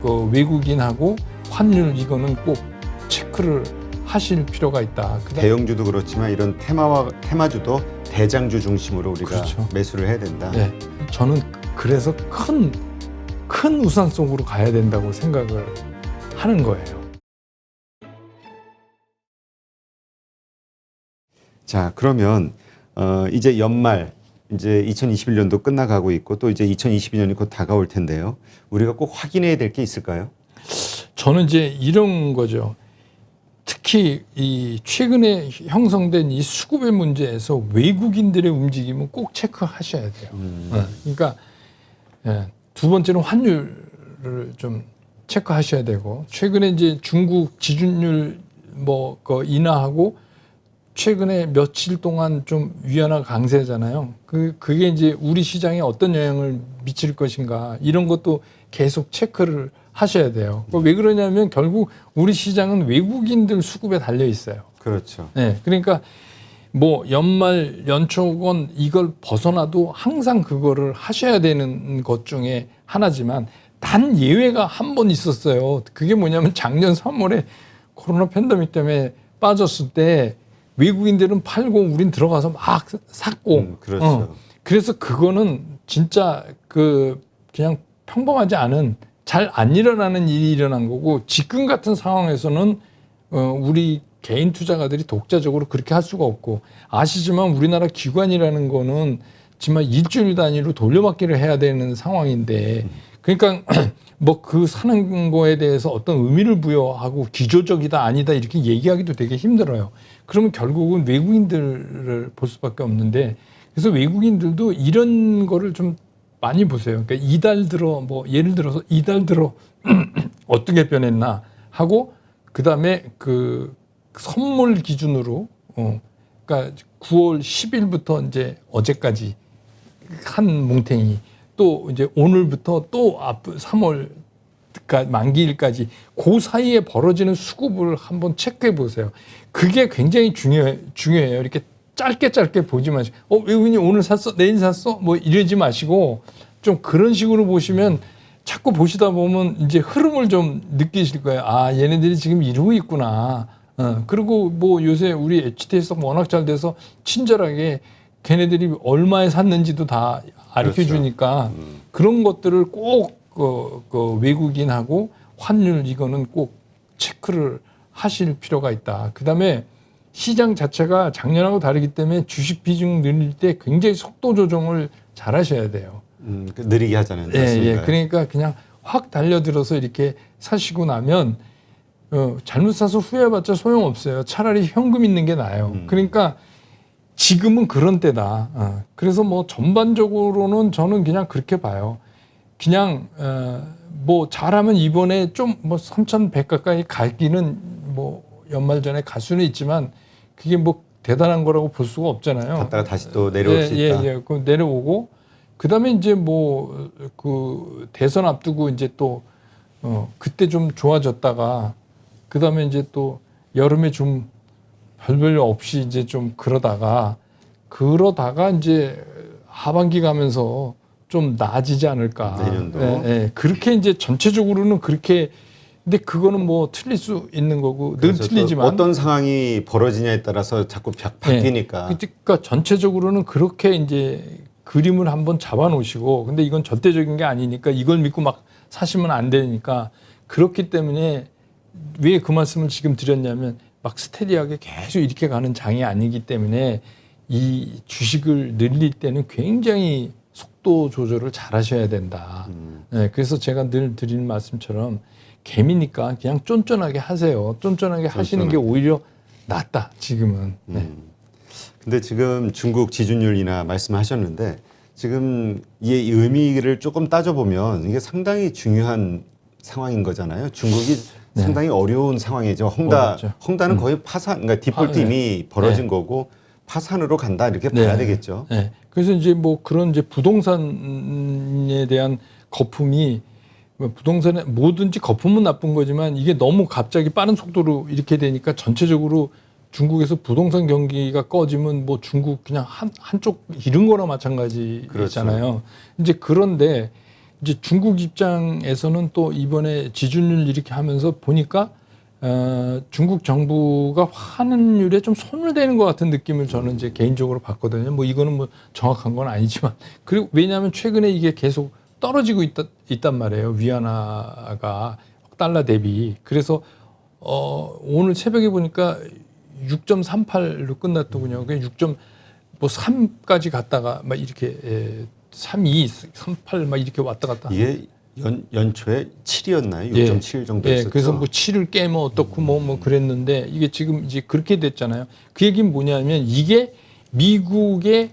외국인하고 환율 이거는 꼭 체크를 하실 필요가 있다. 대형주도 그렇지만 이런 테마주도 대장주 중심으로 우리가 그렇죠. 매수를 해야 된다. 네, 저는 그래서 큰 우상성으로 가야 된다고 생각을 하는 거예요. 자, 그러면 이제 연말 이제 2021년도 끝나가고 있고 또 이제 2022년이 곧 다가올 텐데요. 우리가 꼭 확인해야 될 게 있을까요? 저는 이제 이런 거죠. 특히 이 최근에 형성된 이 수급의 문제에서 외국인들의 움직임은 꼭 체크하셔야 돼요. 그러니까 두 번째는 환율을 좀 체크하셔야 되고, 최근에 이제 중국 지준율 그 인하하고 최근에 며칠 동안 좀 위안화 강세잖아요. 그게 이제 우리 시장에 어떤 영향을 미칠 것인가, 이런 것도 계속 체크를 하셔야 돼요. 왜 그러냐면 결국 우리 시장은 외국인들 수급에 달려 있어요. 그렇죠. 네, 그러니까 뭐 연말 연초건 이걸 벗어나도 항상 그거를 하셔야 되는 것 중에 하나지만 단 예외가 한 번 있었어요. 그게 뭐냐면 작년 3월에 코로나 팬데믹 때문에 빠졌을 때 외국인들은 팔고 우린 들어가서 막 샀고, 그렇죠. 그래서 그거는 진짜 그냥 평범하지 않은, 잘 안 일어나는 일이 일어난 거고, 지금 같은 상황에서는 우리 개인 투자가들이 독자적으로 그렇게 할 수가 없고, 아시지만 우리나라 기관이라는 거는 정말 일주일 단위로 돌려막기를 해야 되는 상황인데, 그러니까 뭐 그 사는 거에 대해서 어떤 의미를 부여하고 기조적이다 아니다 이렇게 얘기하기도 되게 힘들어요. 그러면 결국은 외국인들을 볼 수밖에 없는데, 그래서 외국인들도 이런 거를 좀 많이 보세요. 그러니까 이달 들어 뭐 예를 들어서 이달 들어 어떻게 변했나 하고, 그다음에 그 선물 기준으로 그러니까 9월 10일부터 이제 어제까지 한 뭉탱이, 또 이제 오늘부터 또 앞 3월 만기일까지 그 사이에 벌어지는 수급을 한번 체크해 보세요. 그게 굉장히 중요해요. 이렇게 짧게 보지 마시고 외국인이 오늘 샀어 내일 샀어 뭐 이러지 마시고, 좀 그런 식으로 보시면 자꾸 보시다 보면 이제 흐름을 좀 느끼실 거예요. 아, 얘네들이 지금 이러고 있구나. 그리고 뭐 요새 우리 HTS 워낙 잘 돼서 친절하게 걔네들이 얼마에 샀는지도 다 알려 주니까, 그렇죠. 그런 것들을 꼭 그 외국인하고 환율 이거는 꼭 체크를 하실 필요가 있다. 그다음에 시장 자체가 작년하고 다르기 때문에 주식 비중 늘릴 때 굉장히 속도 조정을 잘 하셔야 돼요. 느리게 하잖아요. 예. 그러니까 그냥 확 달려들어서 이렇게 사시고 나면 잘못 사서 후회해봤자 소용없어요. 차라리 현금 있는 게 나아요. 그러니까 지금은 그런 때다. 그래서 뭐 전반적으로는 저는 그냥 그렇게 봐요. 그냥 뭐 잘하면 이번에 좀 뭐 3,100 가까이 갈기는 뭐 연말 전에 갈 수는 있지만 그게 뭐 대단한 거라고 볼 수가 없잖아요. 갔다가 다시 또 내려올 수 있다. 그 내려오고, 그다음에 이제 뭐 그 대선 앞두고 이제 또 그때 좀 좋아졌다가, 그다음에 이제 또 여름에 좀 별별 없이 이제 좀 그러다가 이제 하반기 가면서 좀 나아지지 않을까. 내년도. 그렇게 이제 전체적으로는 그렇게. 근데 그거는 뭐 틀릴 수 있는 거고, 늘 틀리지만 어떤 상황이 벌어지냐에 따라서 자꾸 바뀌니까. 그러니까 전체적으로는 그렇게 이제 그림을 한번 잡아놓으시고, 근데 이건 절대적인 게 아니니까 이걸 믿고 막 사시면 안 되니까, 그렇기 때문에 왜 그 말씀을 지금 드렸냐면 막 스테디하게 계속 이렇게 가는 장이 아니기 때문에 이 주식을 늘릴 때는 굉장히 속도 조절을 잘 하셔야 된다. 그래서 제가 늘 드리는 말씀처럼 개미니까 그냥 쫀쫀하게 하세요. 쫀쫀하게 하시는 게 오히려 낫다, 지금은. 근데 지금 중국 지준율 인하 말씀하셨는데, 지금 이 의미를 조금 따져보면 이게 상당히 중요한 상황인 거잖아요. 중국이 상당히 어려운 상황이죠. 홍다는 거의 파산, 그러니까 디폴트 이미 벌어진 거고 파산으로 간다, 이렇게 봐야 되겠죠. 그래서 이제 뭐 그런 이제 부동산에 대한 거품이, 부동산에 뭐든지 거품은 나쁜 거지만 이게 너무 갑자기 빠른 속도로 이렇게 되니까 전체적으로 중국에서 부동산 경기가 꺼지면 뭐 중국 그냥 한쪽 잃은 거나 마찬가지잖아요. 그렇죠. 이제 그런데 이제 중국 입장에서는 또 이번에 지준율 이렇게 하면서 보니까 중국 정부가 환율에 좀 손을 대는 것 같은 느낌을 저는 이제 개인적으로 받거든요. 뭐 이거는 뭐 정확한 건 아니지만 그리고 왜냐하면 최근에 이게 계속 떨어지고 있단 말이에요. 위안화가 달러 대비. 그래서 오늘 새벽에 보니까 6.38로 끝났더군요. 그게 6.3까지 갔다가 막 이렇게 32, 38 막 이렇게 왔다 갔다. 이게 연초에 7이었나요? 예. 6.7 정도 예, 했었죠. 그래서 뭐 7을 깨면 어떻고 뭐 그랬는데 이게 지금 이제 그렇게 됐잖아요. 그 얘기는 뭐냐면 이게 미국의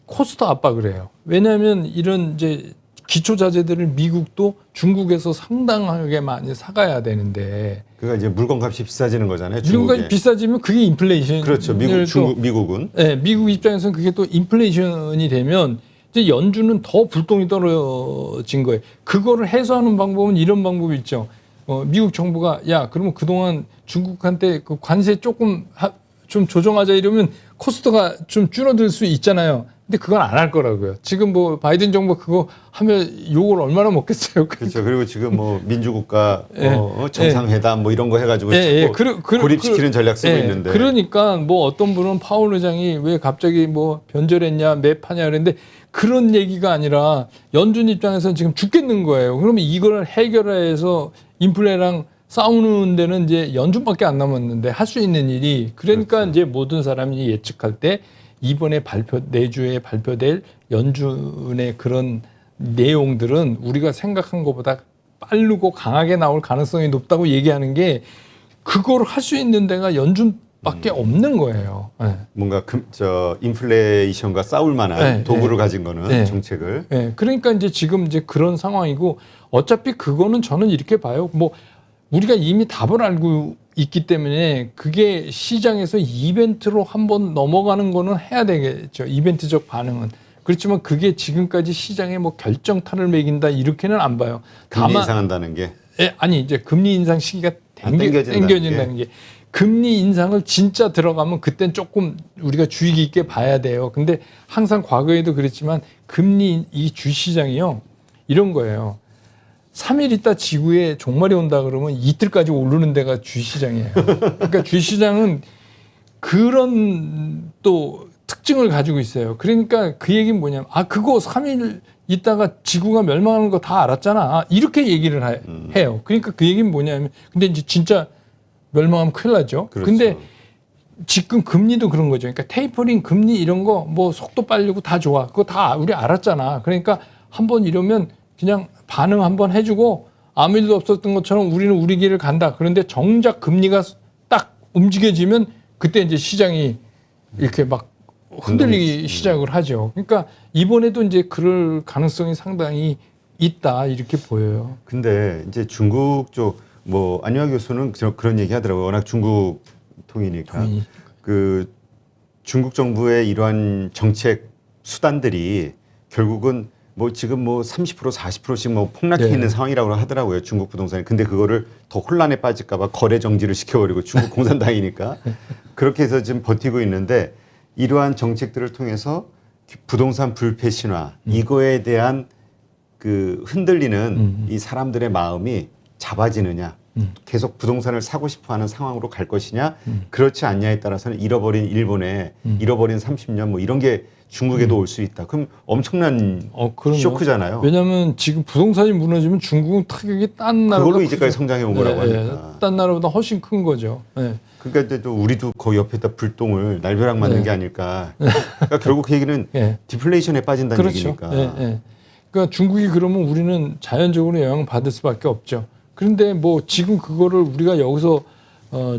코스트 압박을 해요. 왜냐하면 이런 이제 기초 자재들을 미국도 중국에서 상당하게 많이 사가야 되는데 그러니까 이제 물건값이 비싸지는 거잖아요. 미국까지 중국에. 비싸지면 그게 인플레이션. 그렇죠. 미국은. 네, 미국 입장에서는 그게 또 인플레이션이 되면 이제 연준은 더 불똥이 떨어진 거예요. 그거를 해소하는 방법은 이런 방법이 있죠. 미국 정부가 야 그러면 그동안 중국한테 그 관세 조금 좀 조정하자 이러면 코스트가 좀 줄어들 수 있잖아요. 근데 그건 안 할 거라고요. 지금 뭐 바이든 정부 그거 하면 욕을 얼마나 먹겠어요. 그렇죠. 그리고 지금 뭐 민주국가 예. 정상회담 뭐 이런 거 해가지고 자꾸 고립시키는 전략 쓰고 있는데. 그러니까 뭐 어떤 분은 파월 의장이 왜 갑자기 뭐 변절했냐 매파냐 그랬는데 그런 얘기가 아니라 연준 입장에서는 지금 죽겠는 거예요. 그러면 이걸 해결해서 인플레랑 싸우는 데는 이제 연준밖에 안 남았는데 할 수 있는 일이 그러니까 그렇죠. 이제 모든 사람이 예측할 때 이번에 내주에 발표될 연준의 그런 내용들은 우리가 생각한 것보다 빠르고 강하게 나올 가능성이 높다고 얘기하는 게 그걸 할 수 있는 데가 연준밖에 없는 거예요. 네. 뭔가 인플레이션과 싸울 만한 도구를 가진 거는 정책을. 네. 그러니까 이제 지금 이제 그런 상황이고 어차피 그거는 저는 이렇게 봐요. 뭐 우리가 이미 답을 알고 있기 때문에 그게 시장에서 이벤트로 한번 넘어가는 거는 해야 되겠죠. 이벤트적 반응은. 그렇지만 그게 지금까지 시장에 뭐 결정타를 매긴다 이렇게는 안 봐요. 금리 인상한다는 게. 아니 이제 금리 인상 시기가 당겨진다는 당겨진다는 게. 금리 인상을 진짜 들어가면 그땐 조금 우리가 주의 깊게 봐야 돼요. 근데 항상 과거에도 그랬지만 금리 이 주시장이요. 이런 거예요. 3일 있다 지구에 종말이 온다 그러면 이틀까지 오르는 데가 주시장이에요. 그러니까 주시장은 그런 또 특징을 가지고 있어요. 그러니까 그 얘기는 뭐냐면 그거 3일 있다가 지구가 멸망하는 거 다 알았잖아. 이렇게 얘기를 해요. 그러니까 그 얘기는 뭐냐면 근데 이제 진짜 멸망하면 큰일 나죠. 그렇죠. 근데 지금 금리도 그런 거죠. 그러니까 테이퍼링 금리 이런 거 뭐 속도 빨리고 다 좋아. 그거 다 우리 알았잖아. 그러니까 한번 이러면 그냥 반응 한번 해주고 아무 일도 없었던 것처럼 우리는 우리 길을 간다. 그런데 정작 금리가 딱 움직여지면 그때 이제 시장이 이렇게 막 흔들리기 시작을 하죠. 그러니까 이번에도 이제 그럴 가능성이 상당히 있다 이렇게 보여요. 근데 이제 중국 쪽 뭐 안유아 교수는 그런 얘기 하더라고요. 워낙 중국 통이니까 그 중국 정부의 이러한 정책 수단들이 결국은 뭐 지금 뭐 30% 40%씩 뭐 폭락해 있는 상황이라고 하더라고요. 중국 부동산이. 근데 그거를 더 혼란에 빠질까 봐 거래 정지를 시켜버리고 중국 공산당이니까 그렇게 해서 지금 버티고 있는데 이러한 정책들을 통해서 부동산 불패신화 이거에 대한 그 흔들리는 이 사람들의 마음이 잡아지느냐 계속 부동산을 사고 싶어하는 상황으로 갈 것이냐 그렇지 않냐에 따라서는 잃어버린 일본의 잃어버린 30년 뭐 이런 게 중국에도 올 수 있다. 그럼 엄청난 쇼크잖아요. 왜냐하면 지금 부동산이 무너지면 중국은 타격이 딴 나라보다 그걸로 이제까지 성장해 온 거라고 하니까. 딴 나라보다 훨씬 큰 거죠. 네. 그러니까 또 우리도 거기 옆에다 불똥을 날벼락 맞는 게 아닐까. 그러니까 결국 그 얘기는 디플레이션에 빠진다는 그렇죠. 얘기니까. 그러니까 중국이 그러면 우리는 자연적으로 영향을 받을 수밖에 없죠. 그런데 뭐 지금 그거를 우리가 여기서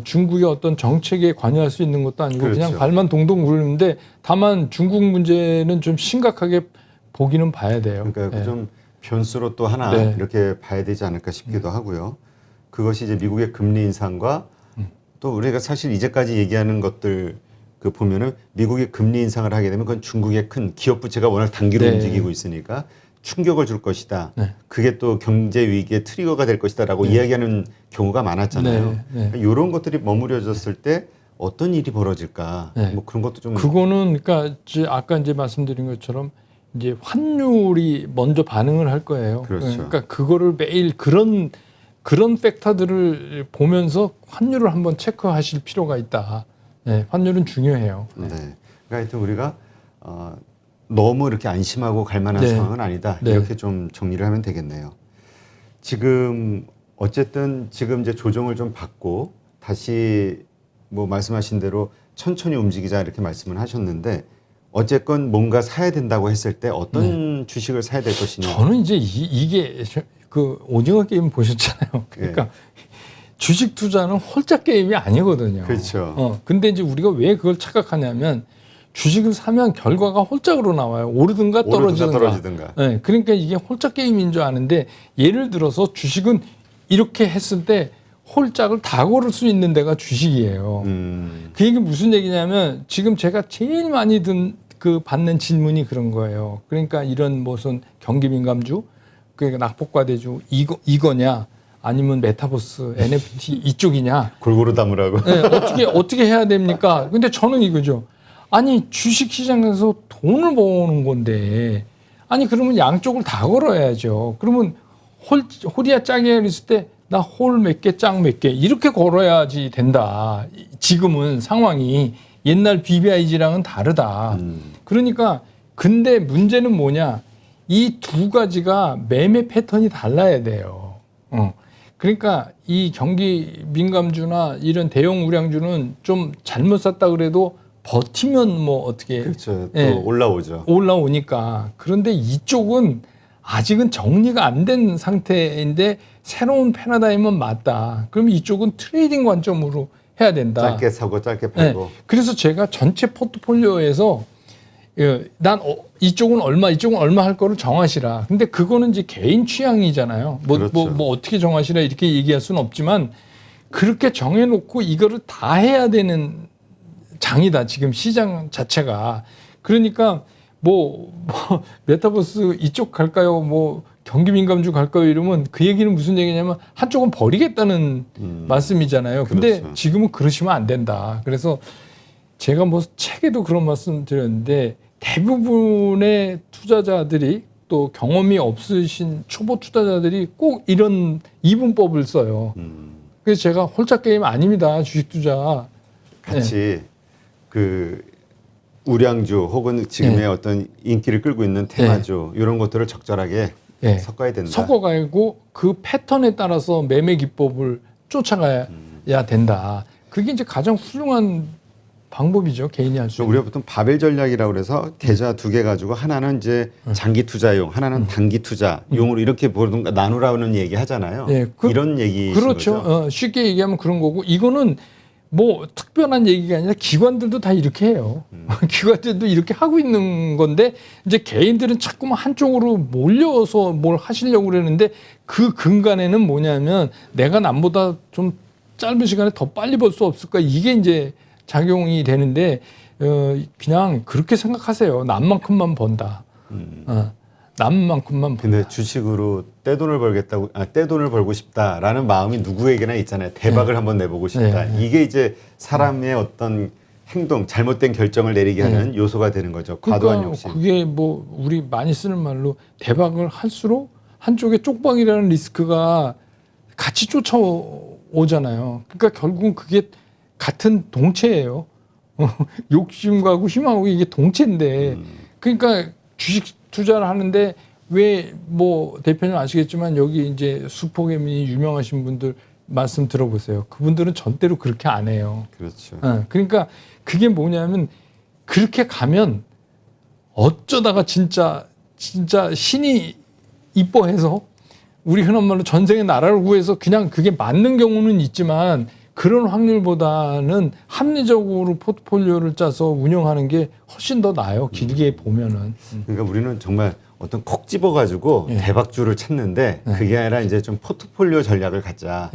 중국의 어떤 정책에 관여할 수 있는 것도 아니고 그렇죠. 그냥 발만 동동 구르는데 다만 중국 문제는 좀 심각하게 보기는 봐야 돼요. 그러니까 좀 변수로 또 하나 이렇게 봐야 되지 않을까 싶기도 하고요. 그것이 이제 미국의 금리 인상과 또 우리가 사실 이제까지 얘기하는 것들 그 보면은 미국이 금리 인상을 하게 되면 그건 중국의 큰 기업 부채가 워낙 단기로 움직이고 있으니까 충격을 줄 것이다. 그게 또 경제 위기의 트리거가 될 것이다라고 이야기하는 경우가 많았잖아요. 그러니까 이런 것들이 머무려졌을 때 어떤 일이 벌어질까? 뭐 그런 것도 좀 그거는 그러니까 아까 이제 말씀드린 것처럼 이제 환율이 먼저 반응을 할 거예요. 그렇죠. 그러니까 그거를 매일 그런 팩터들을 보면서 환율을 한번 체크하실 필요가 있다. 네, 환율은 중요해요. 네. 그러니까 하여튼 우리가 너무 이렇게 안심하고 갈 만한 네. 상황은 아니다. 네. 이렇게 좀 정리를 하면 되겠네요. 지금 어쨌든 지금 이제 조정을 좀 받고 다시 뭐 말씀하신 대로 천천히 움직이자 이렇게 말씀을 하셨는데 어쨌건 뭔가 사야 된다고 했을 때 어떤 주식을 사야 될 것이냐. 저는 이제 이게 그 오징어 게임 보셨잖아요. 그러니까 주식 투자는 홀짝 게임이 아니거든요. 그렇죠. 근데 이제 우리가 왜 그걸 착각하냐면 주식을 사면 결과가 홀짝으로 나와요. 오르든가 떨어지든가. 네, 그러니까 이게 홀짝 게임인 줄 아는데 예를 들어서 주식은 이렇게 했을 때 홀짝을 다 고를 수 있는 데가 주식이에요. 그 얘기 무슨 얘기냐면 지금 제가 제일 많이 받는 질문이 그런 거예요. 그러니까 이런 무슨 경기 민감주, 그러니까 낙폭과대주 이거냐 아니면 메타버스, NFT 이쪽이냐. 골고루 담으라고. 네, 어떻게 해야 됩니까? 근데 저는 이거죠. 아니 주식 시장에서 돈을 버는 건데 아니 그러면 양쪽을 다 걸어야죠. 그러면 홀이야 짝이야 있을 때 나 홀 몇 개 짝 몇 개 이렇게 걸어야지 된다. 지금은 상황이 옛날 BBIG랑은 다르다. 그러니까 근데 문제는 뭐냐? 이 두 가지가 매매 패턴이 달라야 돼요. 그러니까 이 경기 민감주나 이런 대형 우량주는 좀 잘못 샀다 그래도 버티면 뭐 어떻게 그렇죠. 또 올라오니까. 그런데 이쪽은 아직은 정리가 안 된 상태인데 새로운 패러다임은 맞다. 그럼 이쪽은 트레이딩 관점으로 해야 된다. 짧게 사고 짧게 팔고. 네. 그래서 제가 전체 포트폴리오에서 난 이쪽은 얼마 할 거를 정하시라. 근데 그거는 이제 개인 취향이잖아요. 뭐 어떻게 정하시라 이렇게 얘기할 수는 없지만 그렇게 정해놓고 이거를 다 해야 되는 장이다. 지금 시장 자체가. 그러니까 뭐 메타버스 이쪽 갈까요? 뭐 경기 민감주 갈까요? 이러면 그 얘기는 무슨 얘기냐면 한쪽은 버리겠다는 말씀이잖아요. 근데 그렇죠. 지금은 그러시면 안 된다. 그래서 제가 뭐 책에도 그런 말씀 드렸는데 대부분의 투자자들이 또 경험이 없으신 초보 투자자들이 꼭 이런 이분법을 써요. 그래서 제가 홀짝 게임 아닙니다. 주식 투자. 같이 그 우량주 혹은 지금의 어떤 인기를 끌고 있는 테마주 이런 것들을 적절하게 섞어야 된다. 섞어가지고 그 패턴에 따라서 매매 기법을 쫓아가야 된다. 그게 이제 가장 훌륭한 방법이죠. 개인이 할 수 있는. 우리가 보통 바벨 전략이라고 그래서 계좌 두 개 가지고 하나는 이제 장기 투자용, 하나는 단기 투자용으로 이렇게 나누라는 얘기 하잖아요. 이런 얘기 그렇죠. 쉽게 얘기하면 그런 거고 이거는 뭐 특별한 얘기가 아니라 기관들도 다 이렇게 해요. 기관들도 이렇게 하고 있는 건데 이제 개인들은 자꾸만 한쪽으로 몰려서 뭘 하시려고 그러는데 그 근간에는 뭐냐면 내가 남보다 좀 짧은 시간에 더 빨리 벌 수 없을까 이게 이제 작용이 되는데 그냥 그렇게 생각하세요. 남만큼만 번다. 남만큼만 번다. 근데 주식으로 떼돈을 벌고 싶다라는 마음이 누구에게나 있잖아요. 대박을 한번 내보고 싶다. 이게 이제 사람의 어떤 행동, 잘못된 결정을 내리게 하는 요소가 되는 거죠. 과도한 욕심. 그게 뭐 우리 많이 쓰는 말로 대박을 할수록 한쪽에 쪽박이라는 리스크가 같이 쫓아오잖아요. 그러니까 결국은 그게 같은 동체예요. 욕심하고 희망하고 이게 동체인데 그러니까 주식 투자를 하는데 왜 뭐 대표님 아시겠지만 여기 이제 수포개미 유명하신 분들 말씀 들어보세요. 그분들은 절대로 그렇게 안 해요. 그렇죠. 그러니까 그게 뭐냐면 그렇게 가면 어쩌다가 진짜 신이 이뻐해서 우리 흔한 말로 전생의 나라를 구해서 그냥 그게 맞는 경우는 있지만 그런 확률보다는 합리적으로 포트폴리오를 짜서 운영하는 게 훨씬 더 나아요. 길게 보면은. 그러니까 우리는 정말 어떤 콕 집어가지고 대박주를 찾는데 그게 아니라 이제 좀 포트폴리오 전략을 갖자.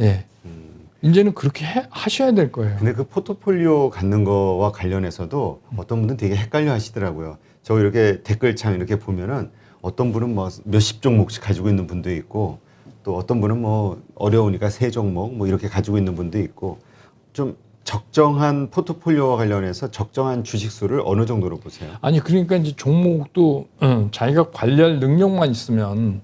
이제는 그렇게 하셔야 될 거예요. 근데 그 포트폴리오 갖는 거와 관련해서도 어떤 분들은 되게 헷갈려 하시더라고요. 저 이렇게 댓글창 이렇게 보면은 어떤 분은 뭐 몇십 종목씩 가지고 있는 분도 있고 또 어떤 분은 뭐 어려우니까 세 종목 뭐 이렇게 가지고 있는 분도 있고 좀 적정한 포트폴리오와 관련해서 적정한 주식수를 어느 정도로 보세요? 아니 그러니까 이제 종목도 자기가 관리할 능력만 있으면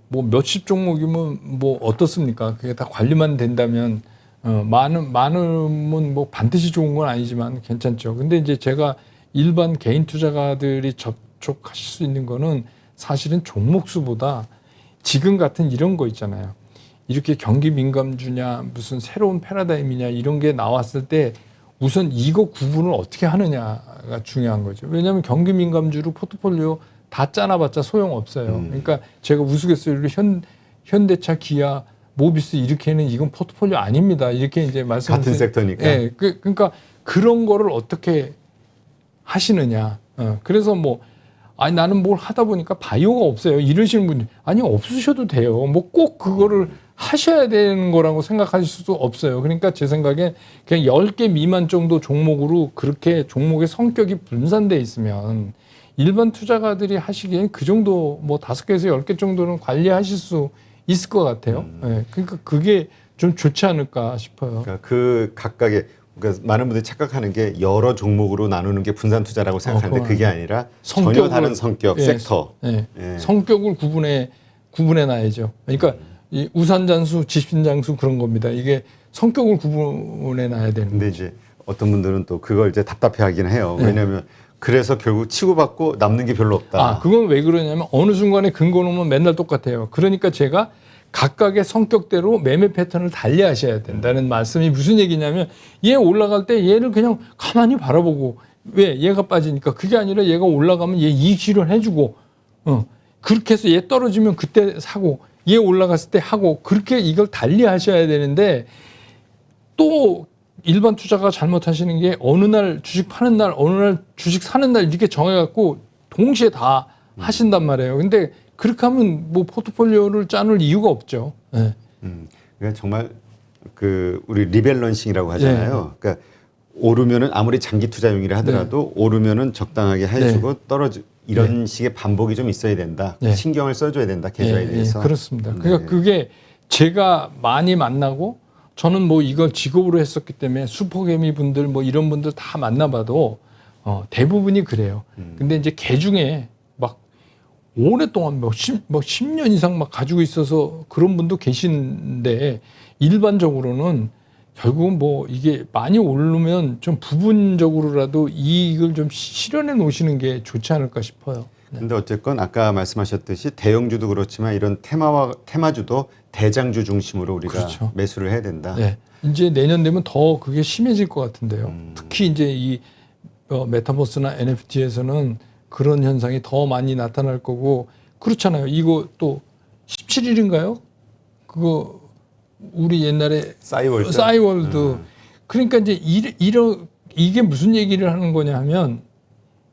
뭐 몇십 종목이면 뭐 어떻습니까? 그게 다 관리만 된다면 많으면 뭐 반드시 좋은 건 아니지만 괜찮죠. 근데 이제 제가 일반 개인 투자가들이 접촉하실 수 있는 거는 사실은 종목 수보다 지금 같은 이런 거 있잖아요. 이렇게 경기 민감주냐 무슨 새로운 패러다임이냐 이런 게 나왔을 때 우선 이거 구분을 어떻게 하느냐가 중요한 거죠. 왜냐하면 경기 민감주로 포트폴리오 다 짜놔봤자 소용없어요. 그러니까 제가 우스갯소리로 현대차, 기아, 모비스 이렇게는 이건 포트폴리오 아닙니다. 이렇게 이제 말씀을 같은 섹터니까. 예, 그러니까 그런 거를 어떻게 하시느냐. 그래서 뭐 아니 나는 뭘 하다 보니까 바이오가 없어요. 이러시는 분들 아니 없으셔도 돼요. 뭐 꼭 그거를 하셔야 되는 거라고 생각하실 수도 없어요. 그러니까 제 생각에 그냥 10개 미만 정도 종목으로 그렇게 종목의 성격이 분산돼 있으면 일반 투자가들이 하시기엔 그 정도 뭐 5개에서 10개 정도는 관리하실 수 있을 것 같아요. 네, 그러니까 그게 좀 좋지 않을까 싶어요. 그러니까 그 각각의 그러니까 많은 분들이 착각하는 게 여러 종목으로 나누는 게 분산 투자라고 생각하는데 그게 아니라 전혀 다른 성격, 섹터. 예, 성격을 구분해 놔야죠. 그러니까 이 우산장수, 집신장수 그런 겁니다. 이게 성격을 구분해 놔야 되는 근데 거죠. 이제 어떤 분들은 또 그걸 이제 답답해하긴 해요. 왜냐하면 그래서 결국 치고받고 남는 게 별로 없다. 아, 그건 왜 그러냐면 어느 순간에 근거 놓으면 맨날 똑같아요. 그러니까 제가 각각의 성격대로 매매 패턴을 달리하셔야 된다는 말씀이 무슨 얘기냐면 얘 올라갈 때 얘를 그냥 가만히 바라보고 왜 얘가 빠지니까 그게 아니라 얘가 올라가면 얘 이익 실현해주고 그렇게 해서 얘 떨어지면 그때 사고 얘 올라갔을 때 하고 그렇게 이걸 달리하셔야 되는데 또 일반 투자가 잘못하시는 게 어느 날 주식 파는 날 어느 날 주식 사는 날 이렇게 정해갖고 동시에 다 하신단 말이에요. 근데 그렇게 하면 뭐 포트폴리오를 짜놓을 이유가 없죠. 네. 그러니까 정말 그 우리 리밸런싱이라고 하잖아요. 그러니까 오르면은 아무리 장기 투자용이라 하더라도 오르면은 적당하게 해주고 떨어지 이런 식의 반복이 좀 있어야 된다. 신경을 써줘야 된다. 계좌에 대해서. 그렇습니다. 그러니까 그게 제가 많이 만나고 저는 뭐 이걸 직업으로 했었기 때문에 슈퍼개미 분들 뭐 이런 분들 다 만나봐도 대부분이 그래요. 근데 이제 개 중에 막 오랫동안 뭐 10년 이상 막 가지고 있어서 그런 분도 계신데 일반적으로는 결국은 뭐 이게 많이 오르면 좀 부분적으로라도 이익을 좀 실현해 놓으시는 게 좋지 않을까 싶어요. 근데 어쨌건 아까 말씀하셨듯이 대형주도 그렇지만 이런 테마주도 대장주 중심으로 우리가 그렇죠. 매수를 해야 된다. 네. 이제 내년 되면 더 그게 심해질 것 같은데요. 특히 이제 이 메타버스나 NFT에서는 그런 현상이 더 많이 나타날 거고 그렇잖아요. 이거 또 17일인가요? 그거 우리 옛날에 싸이월드. 그러니까 이제 이게 무슨 얘기를 하는 거냐 하면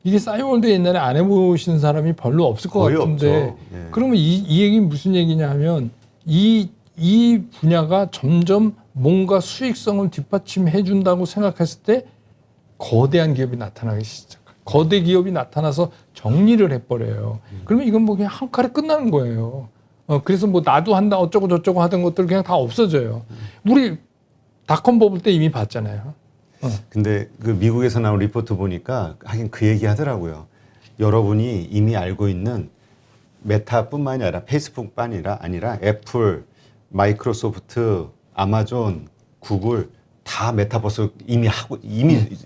이게 싸이월드 옛날에 안 해보신 사람이 별로 없을 것 같은데 그러면 이 얘기는 무슨 얘기냐 하면 이 분야가 점점 뭔가 수익성을 뒷받침해 준다고 생각했을 때 거대한 기업이 나타나기 시작해요. 거대 기업이 나타나서 정리를 해버려요. 그러면 이건 뭐 그냥 한 칼에 끝나는 거예요. 그래서 뭐 나도 한다 어쩌고 저쩌고 하던 것들 그냥 다 없어져요. 우리 닷컴 버블 때 이미 봤잖아요. 근데 그 미국에서 나온 리포트 보니까 하긴 그 얘기 하더라고요. 여러분이 이미 알고 있는 메타뿐만이 아니라 페이스북뿐만이 아니라 애플, 마이크로소프트, 아마존, 구글 다 메타버스 이미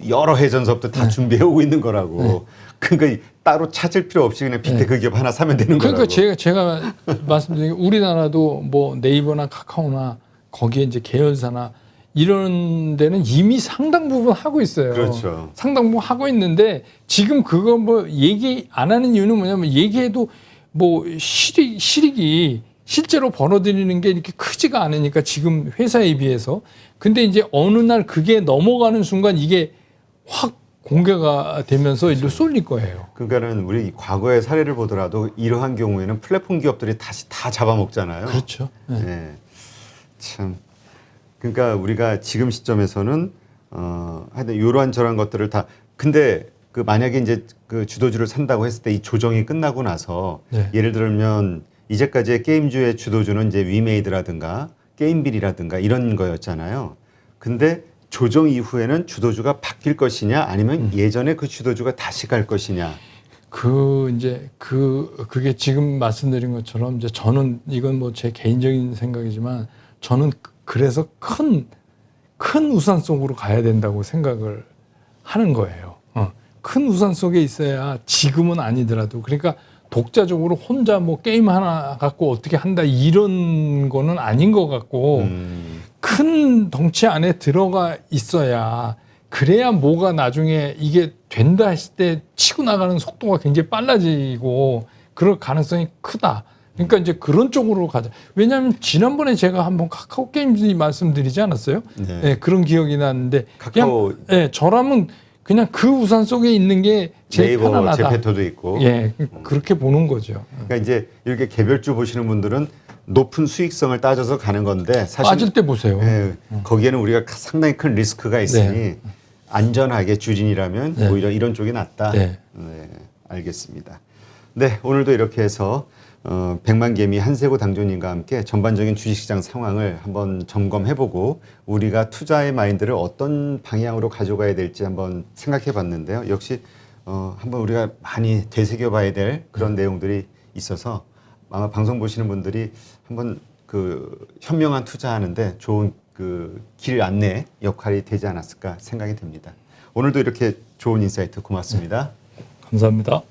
여러 해 전서부터 다 준비해 오고 있는 거라고. 그러니까 따로 찾을 필요 없이 그냥 빅테크 그 기업 하나 사면 되는 거라고. 그러니까 제가 말씀드린 게 우리나라도 뭐 네이버나 카카오나 거기에 이제 계열사나 이런 데는 이미 상당 부분 하고 있어요. 그렇죠. 상당 부분 하고 있는데 지금 그거 뭐 얘기 안 하는 이유는 뭐냐면 얘기해도 뭐 실익이 실제로 벌어들이는 게 이렇게 크지가 않으니까 지금 회사에 비해서. 근데 이제 어느 날 그게 넘어가는 순간 이게 확 공개가 되면서 일로 쏠릴 거예요. 그러니까는 우리 과거의 사례를 보더라도 이러한 경우에는 플랫폼 기업들이 다시 다 잡아먹잖아요. 그렇죠. 네. 네. 참. 그러니까 우리가 지금 시점에서는 하여튼 이러한 저러한 것들을 다 근데 그 만약에 이제 그 주도주를 산다고 했을 때 이 조정이 끝나고 나서 예를 들면 이제까지의 게임주의 주도주는 이제 위메이드라든가 게임빌이라든가 이런 거였잖아요. 근데 조정 이후에는 주도주가 바뀔 것이냐 아니면 예전에 그 주도주가 다시 갈 것이냐. 그게 지금 말씀드린 것처럼 이제 저는 이건 뭐 제 개인적인 생각이지만 저는 그래서 큰 우산 속으로 가야 된다고 생각을 하는 거예요. 큰 우산 속에 있어야 지금은 아니더라도 그러니까 독자적으로 혼자 뭐 게임 하나 갖고 어떻게 한다 이런 거는 아닌 것 같고 큰 덩치 안에 들어가 있어야 그래야 뭐가 나중에 이게 된다 했을 때 치고 나가는 속도가 굉장히 빨라지고 그럴 가능성이 크다. 그러니까 이제 그런 쪽으로 가자. 왜냐하면 지난번에 제가 한번 카카오 게임즈 말씀드리지 않았어요? 네. 네, 그런 기억이 나는데 카카오 그냥 저라면 그냥 그 우산 속에 있는 게 제일 네이버 편안하다. 제페토도 있고. 예, 그렇게 보는 거죠. 그러니까 이제 이렇게 개별주 보시는 분들은 높은 수익성을 따져서 가는 건데 사실 빠질 때 보세요. 예, 거기에는 우리가 상당히 큰 리스크가 있으니 네. 안전하게 주진이라면 네. 오히려 이런 쪽이 낫다. 네. 네, 알겠습니다. 네, 오늘도 이렇게 해서 백만개미 한세고 당조님과 함께 전반적인 주식시장 상황을 한번 점검해보고 우리가 투자의 마인드를 어떤 방향으로 가져가야 될지 한번 생각해봤는데요. 역시 한번 우리가 많이 되새겨봐야 될 그런 내용들이 있어서 아마 방송 보시는 분들이 한번 그 현명한 투자하는데 좋은 그 길 안내 역할이 되지 않았을까 생각이 듭니다. 오늘도 이렇게 좋은 인사이트 고맙습니다. 감사합니다.